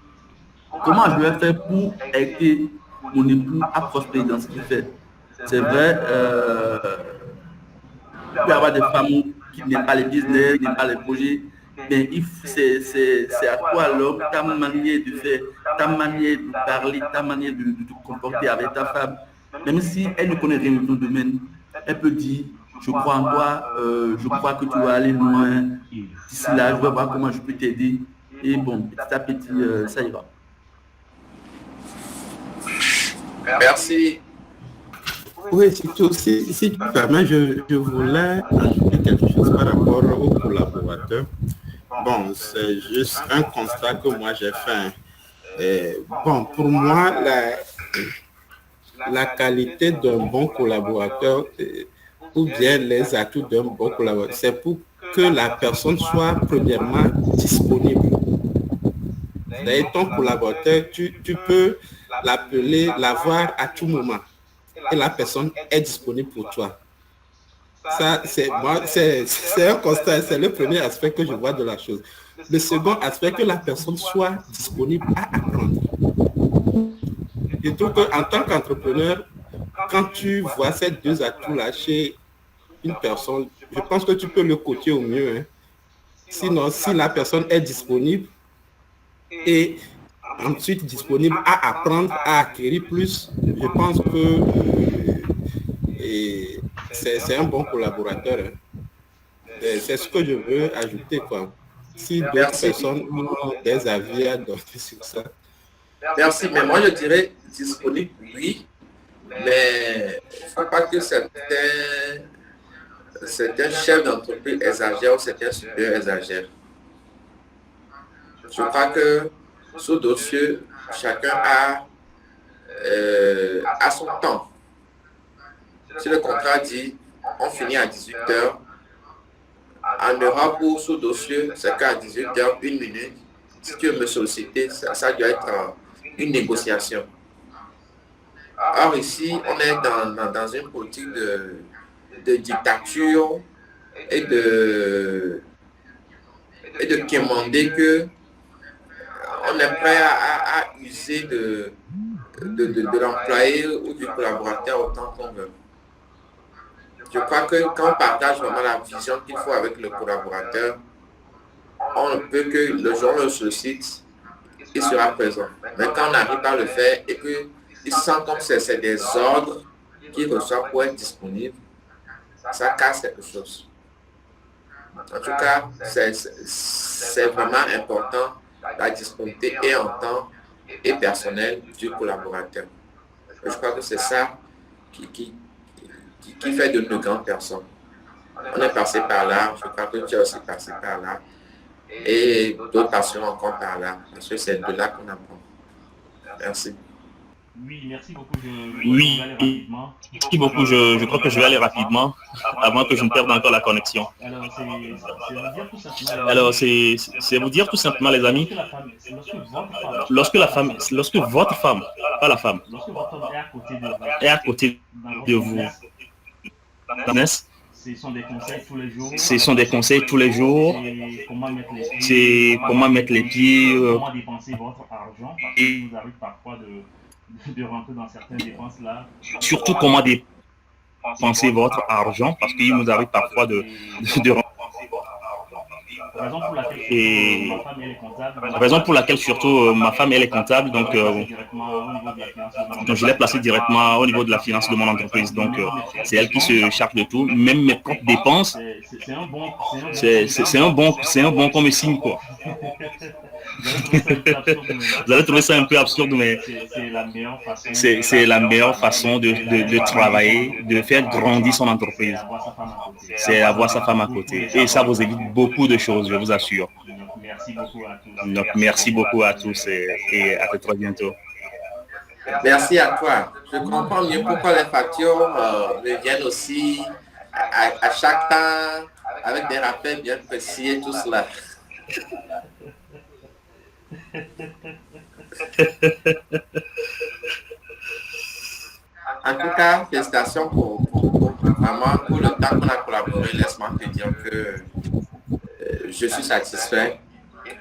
comment je vais faire pour aider mon époux à prospérer dans ce qu'il fait. C'est vrai, il peut y avoir des femmes qui n'aiment pas les business, qui n'aiment pas les projets, mais c'est à toi l'homme, ta manière de faire, ta manière de parler, ta manière de te comporter avec ta femme. Même si elle ne connaît rien de ton domaine, elle peut dire, je crois en toi, je crois que tu vas aller loin. D'ici là, je vais voir comment je peux t'aider. Et bon, petit à petit, ça ira. Merci. Oui, surtout, si tu permets, je voulais ajouter quelque chose par rapport aux collaborateurs. Bon, c'est juste un constat que moi j'ai fait. Bon, pour moi, la qualité d'un bon collaborateur ou bien les atouts d'un bon collaborateur, c'est pour que la personne soit premièrement disponible. C'est-à-dire ton collaborateur, tu peux l'appeler, l'avoir à tout moment. Et la personne est disponible pour toi. Ça, c'est un constat, c'est le premier aspect que je vois de la chose. Le second aspect, que la personne soit disponible à apprendre. Je trouve qu'en tant qu'entrepreneur, quand tu vois ces deux atouts-là chez une personne, je pense que tu peux le coacher au mieux. Hein. Sinon, si la personne est disponible et ensuite disponible à apprendre, à acquérir plus, je pense que c'est un bon collaborateur. Hein. C'est ce que je veux ajouter, quoi. Si d'autres personnes ont des avis à donner sur ça. Merci, mais moi je dirais disponible, oui, mais il ne faut pas que certains chefs d'entreprise exagèrent ou certains supérieurs exagèrent. Je crois que sous dossier, chacun a son temps. Si le contrat dit on finit à 18h, en Europe ou sous dossier, c'est qu'à 18h, 1 minute, si tu veux me solliciter, ça doit être une négociation. Or ici, on est dans une politique de dictature et de demander que on est prêt à user de l'employé ou du collaborateur autant qu'on veut. Je crois que quand on partage vraiment la vision qu'il faut avec le collaborateur, on ne peut que le jour où on le sollicite, il sera présent. Mais quand on arrive à le faire et qu'il sent comme c'est des ordres qu'il reçoit pour être disponible, ça casse quelque chose. En tout cas, c'est vraiment important la disponibilité et en temps et personnel du collaborateur. Je crois que c'est ça qui fait de nous grandes personnes. On est passé par là, je crois que tu es aussi passé par là. Et d'autres passions encore par là, parce que c'est de là qu'on apprend. Merci. Oui, merci beaucoup. Merci beaucoup. Je crois que je vais aller rapidement avant que je ne perde encore la connexion. Alors, c'est vous dire tout simplement, les amis, lorsque votre femme, pas la femme, est à côté de vous, Ce sont des conseils tous les jours. Ce sont des conseils tous les jours. C'est comment mettre les pieds. Comment dépenser votre argent. Parce qu'il nous arrive parfois de rentrer dans certaines dépenses là. Surtout comment dépenser votre argent, parce qu'il nous arrive parfois de raison pour laquelle surtout ma femme elle est comptable, donc je l'ai placée directement au niveau de la finance de mon entreprise, donc c'est elle qui se charge de tout, même mes propres dépenses. C'est un bon comme signe, quoi. Vous allez trouver ça un peu absurde, mais c'est la meilleure façon de travailler, de faire grandir son entreprise. C'est avoir sa femme à côté. Et ça vous évite beaucoup de choses, je vous assure. Donc, merci beaucoup à tous et à très bientôt. Merci à toi. Je comprends mieux pourquoi les factures reviennent aussi à chaque temps avec des rappels bien précis et tout cela. En tout cas, félicitations pour vraiment pour le temps qu'on a collaboré. Laisse-moi te dire que je suis satisfait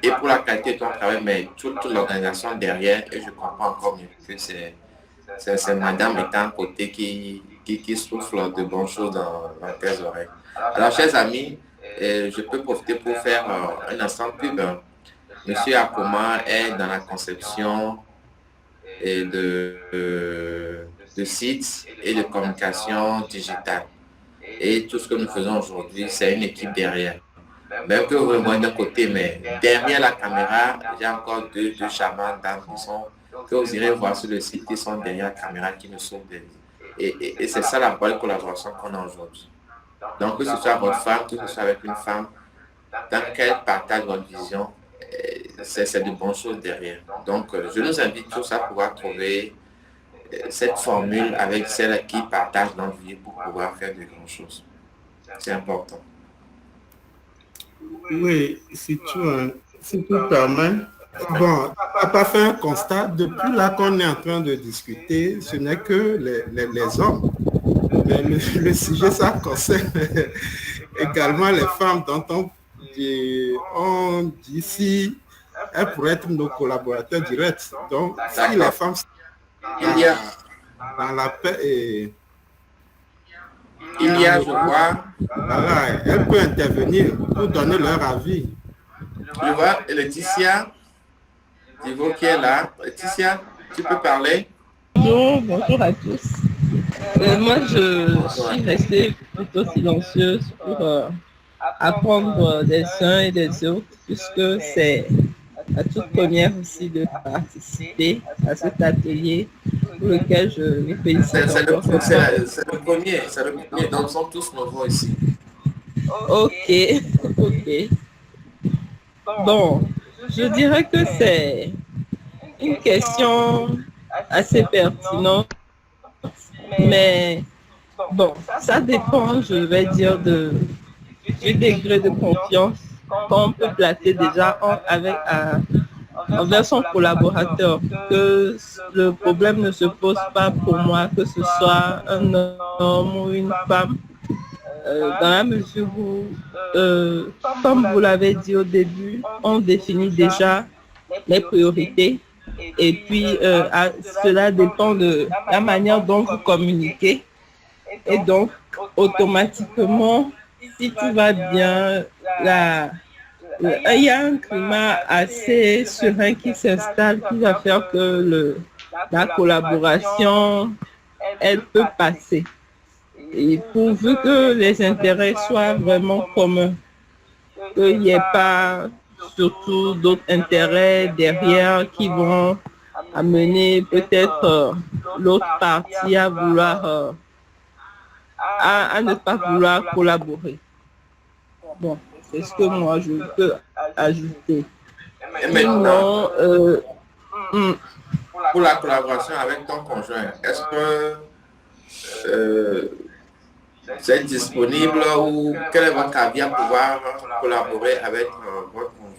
et pour la qualité de ton travail, mais toute l'organisation derrière, et je comprends encore mieux que c'est madame étant à côté qui souffle de bonnes choses dans tes oreilles. Alors, chers amis, je peux profiter pour faire un instant pub. Monsieur Akoma est dans la conception et de sites et de communication digitale. Et tout ce que nous faisons aujourd'hui, c'est une équipe derrière. Même que vous le voyez d'un côté, mais derrière la caméra, j'ai encore deux charmantes dames que vous irez voir sur le site qui sont derrière la caméra, qui nous sauvent des vies. Et c'est ça la bonne collaboration qu'on a aujourd'hui. Donc, que ce soit votre femme, que ce soit avec une femme, tant qu'elle partage votre vision, c'est de bonnes choses derrière. Donc, je nous invite tous à pouvoir trouver cette formule avec celle qui partage notre vie pour pouvoir faire de grandes choses. C'est important. Oui, si tu permets. Bon, on n'a pas fait un constat. Depuis là qu'on est en train de discuter, ce n'est que les hommes. Mais le sujet, ça concerne également les femmes dont on dit si elles pourraient être nos collaborateurs directs. Donc, si les femmes dans la paix et il y a, je vois, voilà, elles peuvent intervenir pour donner leur avis. Je vois Laetitia Divo qui est là. Laetitia, tu peux parler? Bonjour à tous. Moi, je suis restée plutôt silencieuse pour apprendre des uns et des autres, puisque c'est la toute première aussi de participer à cet atelier pour lequel je vous félicite. C'est le premier, donc nous sommes tous nouveaux ici. Ok. Bon, je dirais que c'est une question assez pertinente, mais bon, ça dépend, je vais dire, du degré de confiance qu'on peut placer déjà envers son collaborateur, que le problème ne se pose pas pour moi, que ce soit un homme ou une femme, dans la mesure où, comme vous l'avez dit au début, on définit déjà les priorités et puis cela dépend de la manière dont vous communiquez et donc automatiquement, si tout va bien, il y a un climat assez serein qui s'installe, qui va faire que la collaboration, elle peut passer. Et pourvu que les intérêts soient vraiment communs, qu'il n'y ait pas surtout d'autres intérêts derrière qui vont amener peut-être l'autre partie à vouloir à ne pas vouloir collaborer. Bon, c'est ce que moi je peux ajouter. Et maintenant, pour la collaboration avec ton conjoint, est-ce que c'est disponible ou quel est votre avis à pouvoir collaborer avec votre conjoint?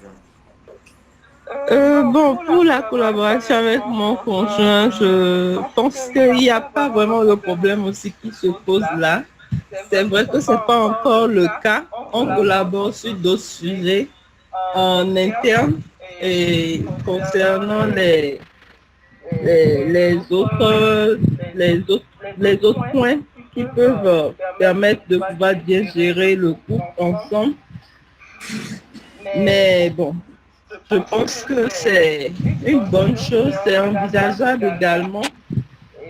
Bon, pour la collaboration avec mon conjoint, je pense qu'il n'y a pas vraiment de problème aussi qui se pose là. C'est vrai que ce n'est pas encore le cas. On collabore sur d'autres sujets en interne et concernant les autres points qui peuvent permettre de pouvoir bien gérer le groupe ensemble. Mais bon, je pense que c'est une bonne chose, c'est envisageable également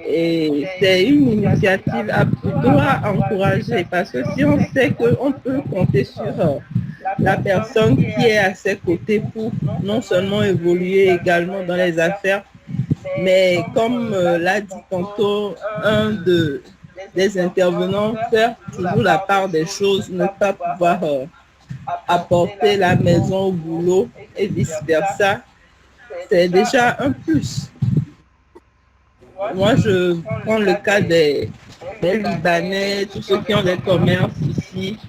et c'est une initiative à plutôt à encourager parce que si on sait qu'on peut compter sur la personne qui est à ses côtés pour non seulement évoluer également dans les affaires, mais comme l'a dit tantôt des intervenants, faire toujours la part des choses, ne pas pouvoir apporter la maison au boulot et vice-versa, c'est déjà un plus. Moi, je prends le cas des Libanais, tous ceux qui ont des commerces ici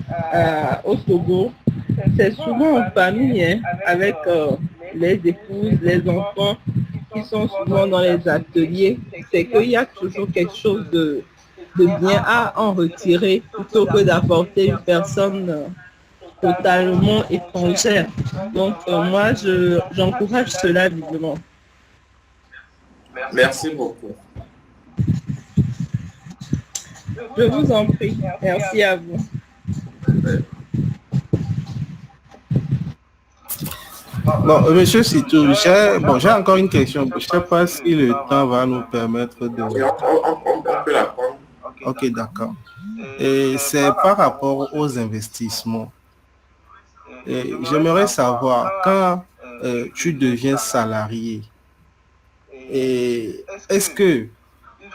au Togo. C'est souvent en famille, hein, avec les épouses, les enfants qui sont souvent dans les ateliers. C'est qu'il y a toujours quelque chose de bien à en retirer plutôt que d'apporter une personne totalement étrangère. Donc, moi, j'encourage cela vivement. Merci beaucoup. Je vous en prie. Merci à vous. Bon, monsieur Sitou, j'ai encore une question. Je ne sais pas si le temps va nous permettre de... On peut la prendre. Ok, d'accord. Et c'est par rapport aux investissements. J'aimerais savoir, quand tu deviens salarié, est-ce que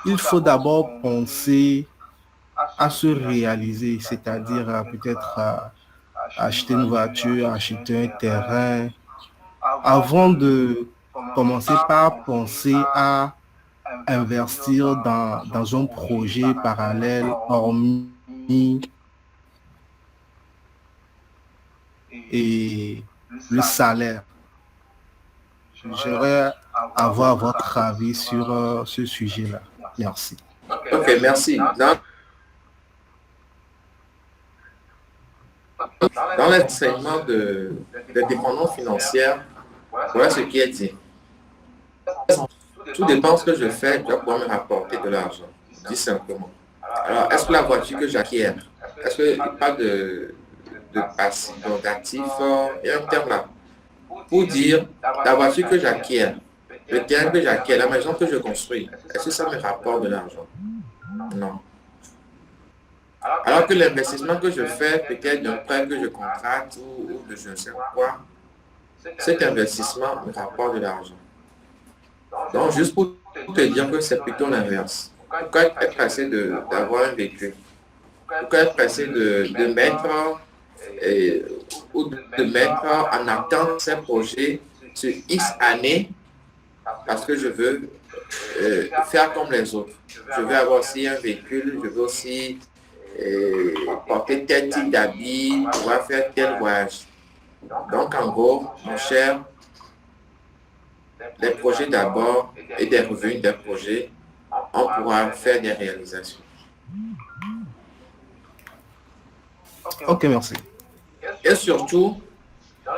il faut d'abord penser à se réaliser, c'est-à-dire peut-être à acheter une voiture, acheter un terrain, avant de commencer par penser à investir dans un projet parallèle, hormis et le salaire. J'aimerais avoir votre avis sur ce sujet-là. Merci. Ok, merci. Dans l'enseignement de dépendance financière, voilà ce qui est dit. Tout dépense que je fais doit pouvoir me rapporter de l'argent. Je dis simplement. Alors, est-ce que la voiture que j'acquiers, est-ce qu'il n'y a pas de passif, donc d'actif, il y a un terme là, pour dire la voiture que j'acquiers, le terrain que j'acquiers, la maison que je construis, est-ce que ça me rapporte de l'argent? Non. Alors que l'investissement que je fais, peut-être d'un prêt que je contracte ou de je ne sais quoi, cet investissement me rapporte de l'argent. Donc, juste pour te dire que c'est plutôt l'inverse. Pourquoi être pressé d'avoir un véhicule? Pourquoi être pressé de mettre ou de mettre en attente ces projets sur X années parce que je veux faire comme les autres. Je veux avoir aussi un véhicule, je veux aussi porter tel type d'habits, pouvoir faire tel voyage. Donc, en gros, mon cher, les projets d'abord et des revenus des projets, on pourra faire des réalisations. Ok, merci. Et surtout,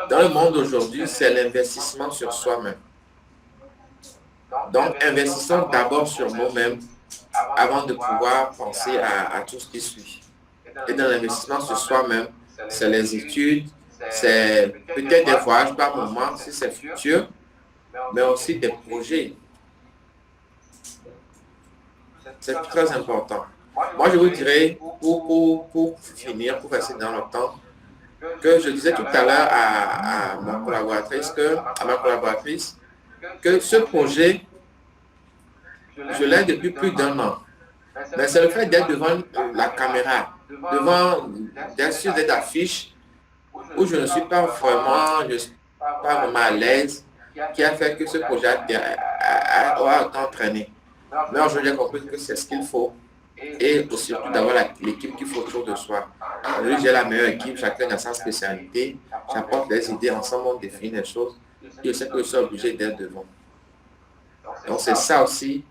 dans le monde d'aujourd'hui, c'est l'investissement sur soi-même. Donc, investissons d'abord sur nous-mêmes avant de pouvoir penser à tout ce qui suit. Et dans l'investissement sur soi-même, c'est les études, c'est peut-être des voyages par moment, si c'est futur, mais aussi des projets. C'est très important. Moi, je vous dirais, pour finir, pour rester dans le temps, que je disais tout à l'heure à ma collaboratrice, que ce projet, je l'ai depuis plus d'1 an. Mais c'est le fait d'être devant la caméra, d'être sur des affiches où je ne suis pas vraiment, à l'aise, qui a fait que ce projet a autant traîné. Mais aujourd'hui, j'ai compris que c'est ce qu'il faut. Et surtout d'avoir l'équipe qu'il faut autour de soi. Aujourd'hui, j'ai la meilleure équipe, chacun dans sa spécialité. J'apporte des idées, ensemble on définit les choses. Et je sais que je suis obligé d'être devant. Donc c'est ça aussi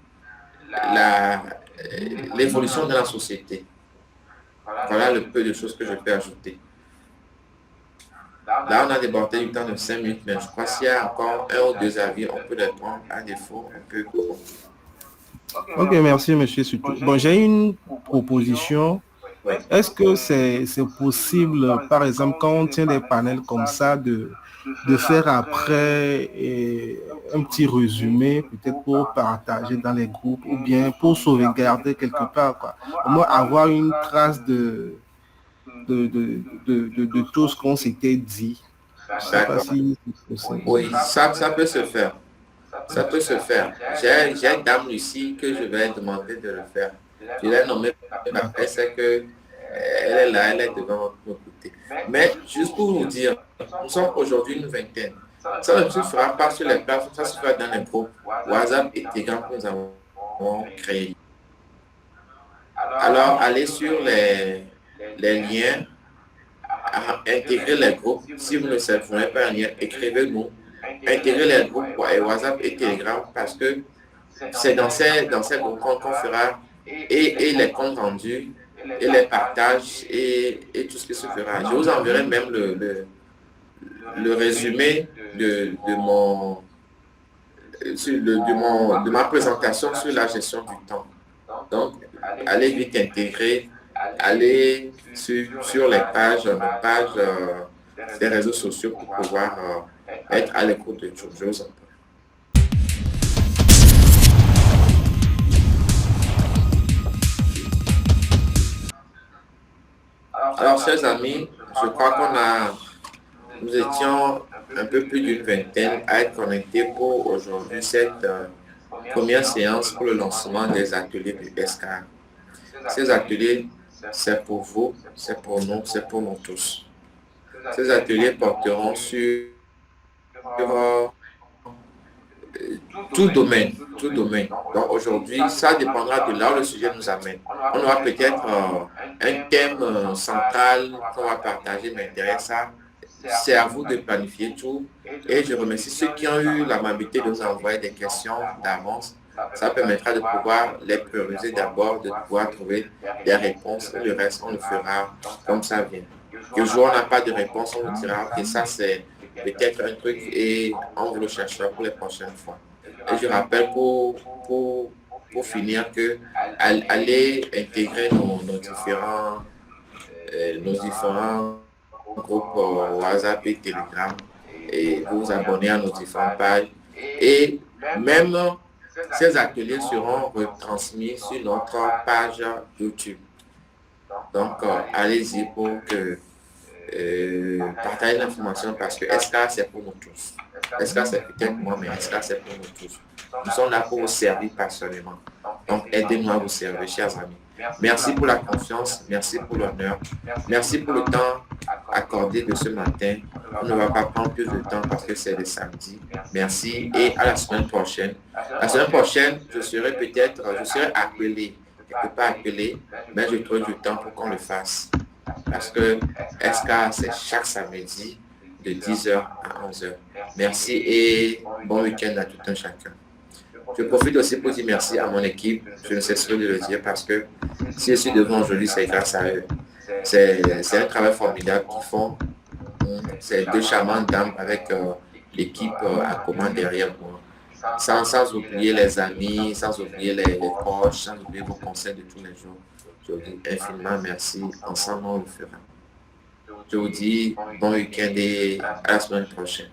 l'évolution de la société. Voilà le peu de choses que je peux ajouter. Là, on a débordé du temps de 5 minutes, mais je crois qu'il y a encore un ou deux avis, on peut les prendre à défaut un peu court. Ok, merci, monsieur Sutou. Bon, j'ai une proposition. Oui. Est-ce que c'est possible, par exemple, quand on tient des panels comme ça, de faire après un petit résumé, peut-être pour partager dans les groupes ou bien pour sauvegarder quelque part, quoi. Au moins avoir une trace de tout ce qu'on s'était dit. Je ne sais pas si c'est possible. Oui, ça peut se faire. Ça peut se faire. J'ai une dame Lucie que je vais demander de le faire. Je l'ai nommée parce qu'elle sait que elle est là, elle est devant notre côté. Mais juste pour vous dire, nous sommes aujourd'hui une vingtaine. Ça ne se fera pas sur les plateformes, ça se fera dans les groupes WhatsApp et Telegram que nous avons créés. Alors, allez sur les liens, intégrer les groupes. Si vous ne savez pas un lien, écrivez-nous. Intégrer les groupes WhatsApp et Telegram parce que c'est dans ces groupes qu'on fera et les comptes rendus et les partages et tout ce qui se fera. Je vous enverrai même le résumé de ma présentation sur la gestion du temps. Donc, allez vite intégrer, allez sur les pages, des réseaux sociaux pour pouvoir être à l'écoute de toutes choses. Alors, chers amis, je crois nous étions un peu plus d'une vingtaine à être connectés pour aujourd'hui cette première séance pour le lancement des ateliers du SKA. Ces ateliers, c'est pour vous, c'est pour nous tous. Ces ateliers porteront sur tout domaine. Donc aujourd'hui, ça dépendra de là où le sujet nous amène. On aura peut-être un thème central qu'on va partager, mais derrière ça, c'est à vous de planifier tout. Et je remercie ceux qui ont eu l'amabilité de nous envoyer des questions d'avance. Ça permettra de pouvoir les prioriser d'abord, de pouvoir trouver des réponses. Et le reste, on le fera comme ça vient. Le jour où on n'a pas de réponse, on vous dira que ça c'est peut-être un truc et on vous le cherchera pour les prochaines fois. Et je rappelle pour finir que allez intégrer nos différents groupes WhatsApp et Telegram et vous abonner à nos différentes pages. Et même ces ateliers seront retransmis sur notre page YouTube. Donc, allez-y pour que partager l'information parce que SK c'est pour nous tous. SK c'est peut-être moi, mais SK c'est pour nous tous. Nous sommes là pour vous servir passionnément. Donc, aidez-nous à vous servir, chers amis. Merci pour la confiance, merci pour l'honneur, merci pour le temps accordé de ce matin. On ne va pas prendre plus de temps parce que c'est le samedi. Merci et à la semaine prochaine. La semaine prochaine, je serai appelé, quelque part appelé, mais je trouve du temps pour qu'on le fasse. Parce que SK, c'est chaque samedi de 10h à 11h. Merci et bon week-end à tout un chacun. Je profite aussi pour dire merci à mon équipe. Je ne cesserai de le dire parce que si je suis devant aujourd'hui, c'est grâce à eux. C'est un travail formidable qu'ils font. C'est deux charmantes dames avec l'équipe à commande derrière moi. Sans oublier les amis, sans oublier les proches, sans oublier vos conseils de tous les jours. Je vous dis infiniment merci. Ensemble, on le fera. Je vous dis bon week-end et à la semaine prochaine.